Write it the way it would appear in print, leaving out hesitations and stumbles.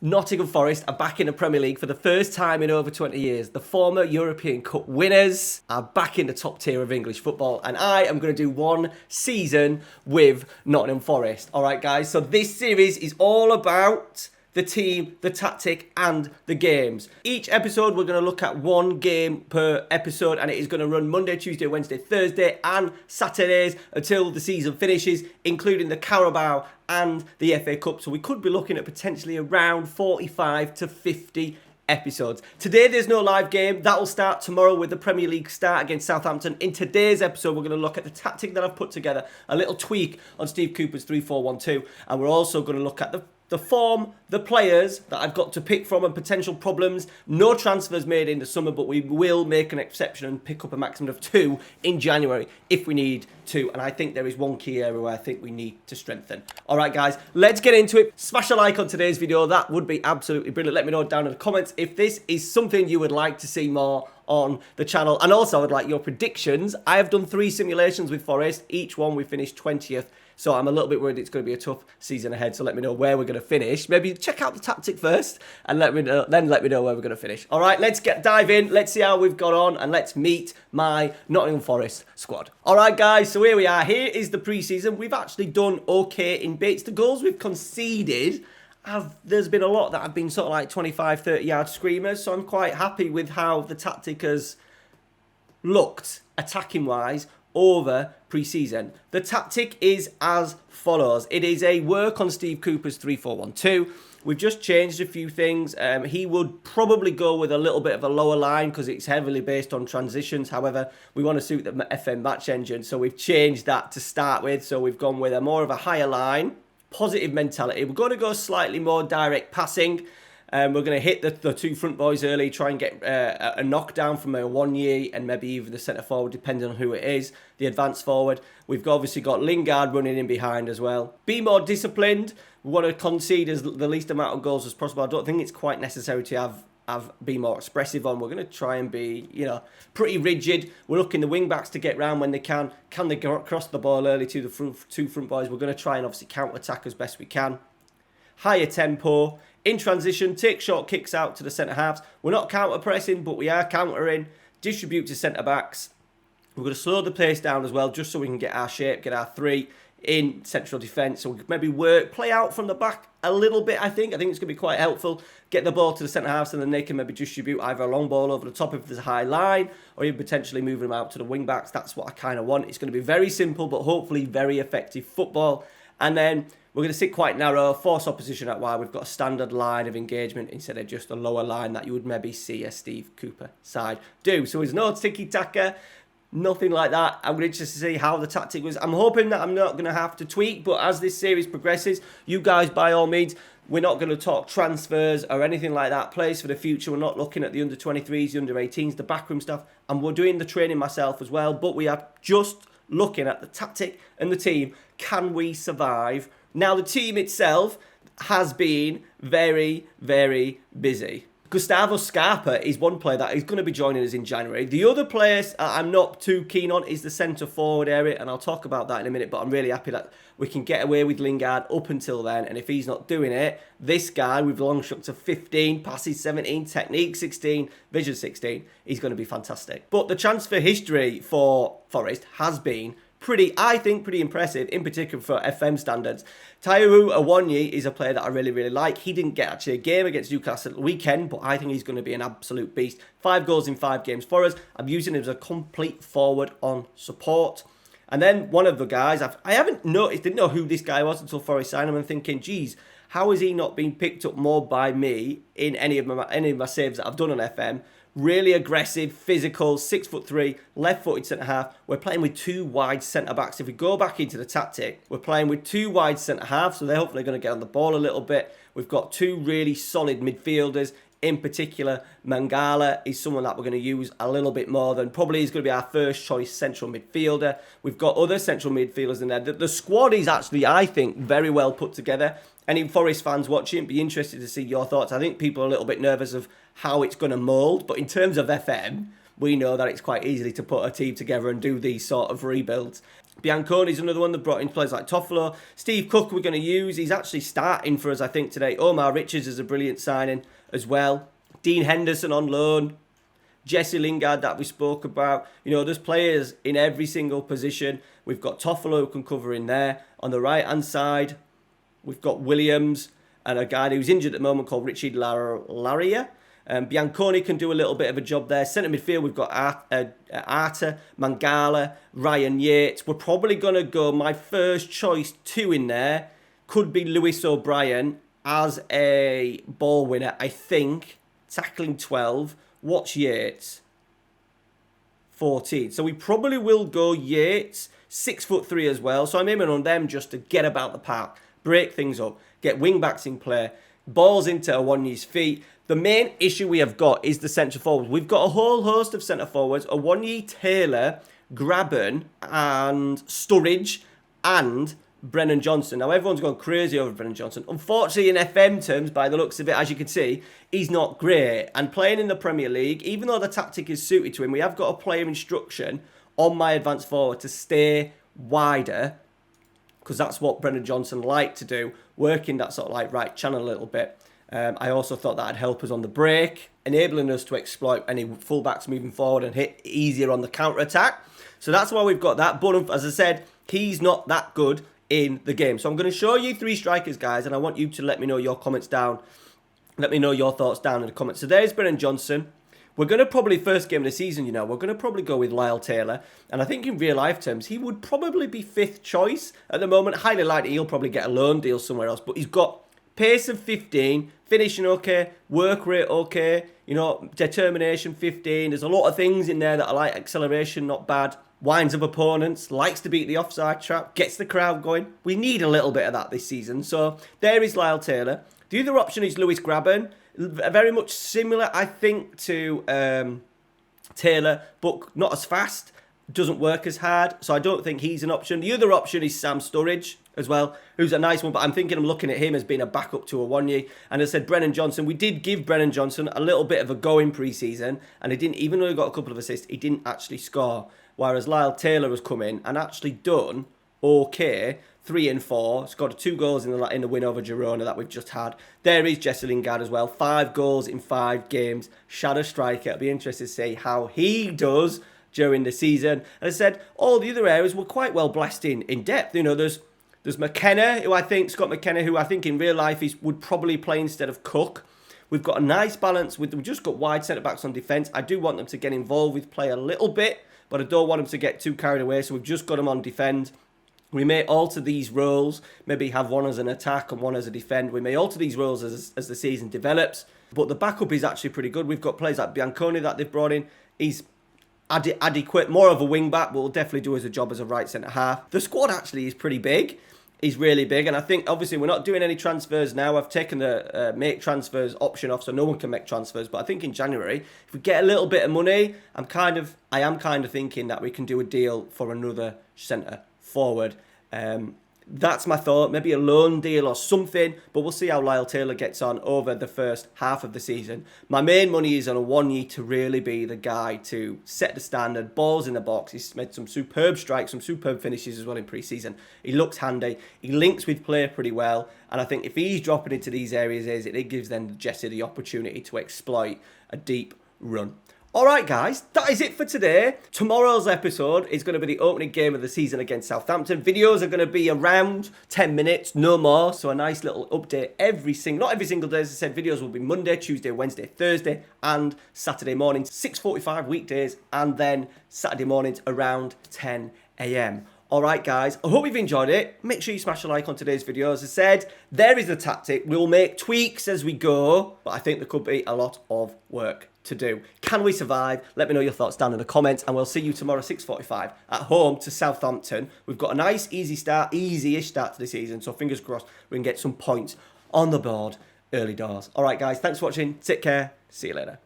Nottingham Forest are back in the Premier League for the first time in over 20 years. The former European Cup winners are back in the top tier of English football, and I am going to do one season with Nottingham Forest. All right, guys, so this series is all about the team, the tactic, and the games. Each episode, we're going to look at one game per episode, and it is going to run Monday, Tuesday, Wednesday, Thursday, and Saturdays until the season finishes, including the Carabao and the FA Cup. So we could be looking at potentially around 45 to 50 episodes. Today, there's no live game. That will start tomorrow with the Premier League start against Southampton. In today's episode, we're going to look at the tactic that I've put together, a little tweak on Steve Cooper's 3-4-1-2, and we're also going to look at the form, the players that I've got to pick from and potential problems. No transfers made in the summer, but we will make an exception and pick up a maximum of 2 in January if we need to. And I think there is one key area where I think we need to strengthen. All right, guys, let's get into it. Smash a like on today's video. That would be absolutely brilliant. Let me know down in the comments if this is something you would like to see more on the channel. And also, I would like your predictions. I have done 3 simulations with Forest. Each one we finished 20th. So I'm a little bit worried it's going to be a tough season ahead. So let me know where we're going to finish. Maybe check out the tactic first and let me know where we're going to finish. All right, let's dive in. Let's see how we've got on and let's meet my Nottingham Forest squad. All right, guys, so here we are. Here is the pre-season. We've actually done okay in bits. The goals we've conceded, there's been a lot that have been sort of like 25, 30-yard screamers. So I'm quite happy with how the tactic has looked attacking-wise over pre-season. The tactic is as follows. It is a work on Steve Cooper's 3-4-1-2. We've just changed a few things. He would probably go with a little bit of a lower line because it's heavily based on transitions. However, we want to suit the FM match engine, so we've changed that to start with. So we've gone with a more of a higher line, positive mentality. We're going to go slightly more direct passing. We're going to hit the 2 front boys early, try and get a knockdown from a 1-year and maybe even the centre forward, depending on who it is, the advanced forward. We've obviously got Lingard running in behind as well. Be more disciplined. We want to concede the least amount of goals as possible. I don't think it's quite necessary to be more expressive on. We're going to try and be, pretty rigid. We're looking the wing-backs to get round when they can. Can they cross the ball early to the 2 front boys? We're going to try and obviously counter-attack as best we can. Higher tempo. In transition, take short kicks out to the centre-halves. We're not counter-pressing, but we are countering. Distribute to centre-backs. We're going to slow the pace down as well, just so we can get our shape, get our 3 in central defence. So we could maybe play out from the back a little bit, I think. I think it's going to be quite helpful. Get the ball to the centre-halves, and then they can maybe distribute either a long ball over the top if there's a high line, or even potentially moving them out to the wing-backs. That's what I kind of want. It's going to be very simple, but hopefully very effective football. And then we're going to sit quite narrow, force opposition out wide. We've got a standard line of engagement instead of just a lower line that you would maybe see a Steve Cooper side do. So there's no tiki-taka, nothing like that. I'm going to just see how the tactic was. I'm hoping that I'm not going to have to tweak, but as this series progresses, you guys, by all means, we're not going to talk transfers or anything like that. Plays for the future. We're not looking at the under-23s, the under-18s, the backroom stuff. And we're doing the training myself as well. But we are just looking at the tactic and the team. Can we survive? Now, the team itself has been very, very busy. Gustavo Scarpa is one player that is going to be joining us in January. The other players I'm not too keen on is the centre-forward area, and I'll talk about that in a minute, but I'm really happy that we can get away with Lingard up until then, and if he's not doing it, this guy with long shots of 15, passes 17, technique 16, vision 16, he's going to be fantastic. But the transfer history for Forest has been pretty impressive, in particular for FM standards. Taiwo Awoniyi is a player that I really, really like. He didn't get actually a game against Newcastle at the weekend, but I think he's going to be an absolute beast. 5 goals in 5 games for us. I'm using him as a complete forward on support. And then one of the guys, I haven't noticed, didn't know who this guy was until Forest signed him, and thinking, geez, how is he not being picked up more by me in any of my saves that I've done on FM? Really aggressive, physical, 6'3", left-footed centre-half. We're playing with 2 wide centre-backs. If we go back into the tactic, we're playing with 2 wide centre-halves, so they're hopefully going to get on the ball a little bit. We've got 2 really solid midfielders. In particular, Mangala is someone that we're going to use a little bit more than probably is going to be our first choice central midfielder. We've got other central midfielders in there. The squad is actually, I think, very well put together. Any Forest fans watching, be interested to see your thoughts. I think people are a little bit nervous of how it's going to mould, but in terms of FM, we know that it's quite easy to put a team together and do these sort of rebuilds. Bianconi's another one. They've brought in players like Toffolo. Steve Cook we're going to use. He's actually starting for us, I think, today. Omar Richards is a brilliant signing as well. Dean Henderson on loan. Jesse Lingard that we spoke about. You know, there's players in every single position. We've got Toffolo who can cover in there. On the right-hand side, we've got Williams and a guy who's injured at the moment called Richie Laria. Bianconi can do a little bit of a job there. Centre midfield, we've got Arta, Mangala, Ryan Yates. We're probably going to go, my first choice 2 in there could be Lewis O'Brien as a ball winner, I think. Tackling 12. Watch Yates. 14. So we probably will go Yates, 6'3" as well. So I'm aiming on them just to get about the park, break things up, get wing backs in play, balls into Awoniyi's feet. The main issue we have got is the centre forwards. We've got a whole host of centre forwards: Awoniyi, Taylor, Graben, and Sturridge, and Brennan Johnson. Now, everyone's gone crazy over Brennan Johnson. Unfortunately, in FM terms, by the looks of it, as you can see, he's not great. And playing in the Premier League, even though the tactic is suited to him, we have got a player instruction on my advanced forward to stay wider, because that's what Brennan Johnson liked to do, working that sort of like right channel a little bit. I also thought that'd help us on the break, enabling us to exploit any fullbacks moving forward and hit easier on the counter-attack. So that's why we've got that. But as I said, he's not that good in the game. So I'm going to show you 3 strikers, guys, and I want you to let me know your comments down. Let me know your thoughts down in the comments. So there's Brennan Johnson. We're going to probably, first game of the season, you know, we're going to probably go with Lyle Taylor. And I think in real life terms, he would probably be 5th choice at the moment. Highly likely he'll probably get a loan deal somewhere else. But he's got pace of 15, finishing okay, work rate okay, you know, determination 15. There's a lot of things in there that I like. Acceleration, not bad. Winds up opponents, likes to beat the offside trap, gets the crowd going. We need a little bit of that this season. So there is Lyle Taylor. The other option is Lewis Graben. Very much similar, I think, to Taylor, but not as fast. Doesn't work as hard, so I don't think he's an option. The other option is Sam Sturridge as well, who's a nice one, but I'm looking at him as being a backup to Awoniyi. And as I said, Brennan Johnson, we did give Brennan Johnson a little bit of a go in pre-season, and he didn't, even though he got a couple of assists, he didn't actually score. Whereas Lyle Taylor has come in and actually done okay, 3 and 4, scored 2 goals in the win over Girona that we've just had. There is Jesse Lingard as well, 5 goals in 5 games, shadow striker. It'll be interesting to see how he does during the season. And I said, all the other areas were quite well blessed in depth. You know, there's McKenna, Scott McKenna, who I think in real life would probably play instead of Cook. We've got a nice balance. We've just got wide centre-backs on defence. I do want them to get involved with play a little bit, but I don't want them to get too carried away, so we've just got them on defend. We may alter these roles, maybe have one as an attack and one as a defend. We may alter these roles as the season develops, but the backup is actually pretty good. We've got players like Bianconi that they've brought in. He's adequate, more of a wing-back, but will definitely do us a job as a right centre-half. The squad actually is pretty big. Is really big, and I think obviously we're not doing any transfers now. I've taken the make transfers option off, so no one can make transfers. But I think in January, if we get a little bit of money, I am kind of thinking that we can do a deal for another centre forward. That's my thought. Maybe a loan deal or something, but we'll see how Lyle Taylor gets on over the first half of the season. My main money is on Awoniyi to really be the guy to set the standard. Balls in the box. He's made some superb strikes, some superb finishes as well in pre-season. He looks handy. He links with play pretty well. And I think if he's dropping into these areas, it gives then Jesse the opportunity to exploit a deep run. Alright guys, that is it for today. Tomorrow's episode is going to be the opening game of the season against Southampton. Videos are going to be around 10 minutes, no more. So a nice little update not every single day, as I said. Videos will be Monday, Tuesday, Wednesday, Thursday and Saturday mornings, 6:45 weekdays, and then Saturday mornings around 10 AM. Alright guys, I hope you've enjoyed it. Make sure you smash a like on today's video. As I said, there is the tactic. We'll make tweaks as we go, but I think there could be a lot of work to do. Can we survive? Let me know your thoughts down in the comments, and we'll see you tomorrow 6:45 at home to Southampton. We've got a nice easy-ish start to the season, so fingers crossed we can get some points on the board early doors. Alright guys, thanks for watching. Take care. See you later.